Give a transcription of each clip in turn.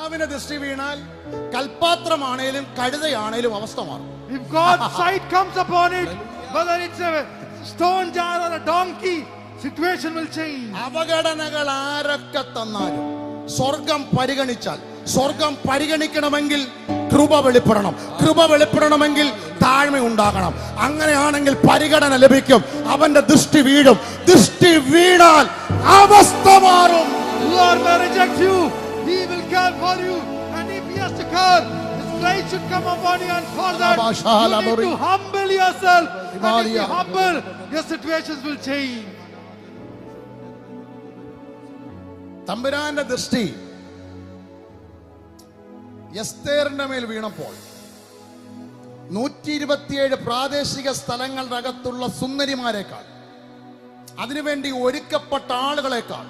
കർത്താവിന്റെ ദൃഷ്ടി വീണാൽ കൽപാത്രമാണേലും കഴുതയാണേലും അവസ്ഥ മാറും. If God's sight comes upon it, whether it's a stone jar or a donkey, situation will change. അവഗണനകൾ ആരൊക്കെ തന്നാലും സ്വർഗം പരിഗണിച്ചാൽ, സ്വർഗം പരിഗണിക്കണമെങ്കിൽ കൃപ വെളിപ്പെടണം. കൃപ വെളിപ്പെടണമെങ്കിൽ താഴ്മ ഉണ്ടാകണം. അങ്ങനെയാണെങ്കിൽ പരിഗണന ലഭിക്കും. അവന്റെ ദൃഷ്ടി വീഴും. ദൃഷ്ടി വീണാൽ അവസ്ഥ മാറും. Lord may reject you, He will care for you, and if He has to care, His grace should come upon you, and for that you need to humble yourself. And if you humble, your situations will change. തമ്പുരാന്റെ ദൃഷ്ടി എസ്തേറിന്റെ മേൽ വീണപ്പോൾ 127 പ്രാദേശിക സ്ഥലങ്ങളുടെ അകത്തുള്ള സുന്ദരിമാരെക്കാൾ, അതിനുവേണ്ടി ഒരുക്കപ്പെട്ട ആളുകളെക്കാൾ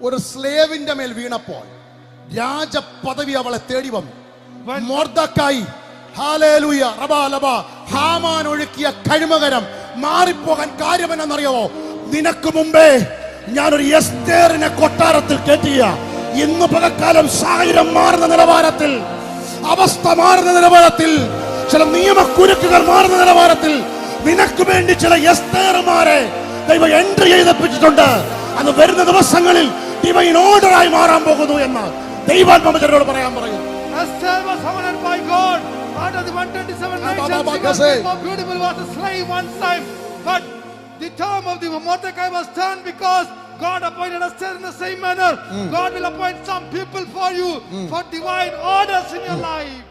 ഒരു സ്ലേവിന്റെ മേൽ വീണപ്പോൾ രാജപദവി അവളെ തേടി വന്നു. മൊർദെഖായി, ഹല്ലേലൂയ, റബാലബ, ഹാമാൻ ഒഴുക്കിയ കഴിമകരം മാറിപ്പോകാൻ കാര്യമെന്നറിയാവോ? നിനക്ക് മുമ്പേ ഞാനൊരു എസ്തേറിനെ കൊട്ടാരത്തിൽ കയറ്റിയ, ഇന്ന് പകൽക്കാലം സാഹചര്യം മാറുന്ന നിലവാരത്തിൽ, അവസ്ഥ മാറുന്ന നിലവാരത്തിൽ, ചില നിയമക്കുരുക്കുകൾ മാറുന്ന നിലവാരത്തിൽ നിനക്ക് വേണ്ടി ചില എസ്തേറുമാരെ ദൈവം എൻട്രി ചെയ്തിട്ടുണ്ട്. അത് വരുന്ന ദിവസങ്ങളിൽ ഡിവൈൻ ഓർഡറായി മാറാൻ പോകുന്നു എന്ന് ദൈവാത്മാവിനോട് പറയാൻ പറയും. Esther was honored by God. Out of the 127 nations, she was more beautiful, was a slave one time, but the term of the Mordecai was turned because God appointed Esther in the same manner. God will appoint some people for you for divine orders in your life.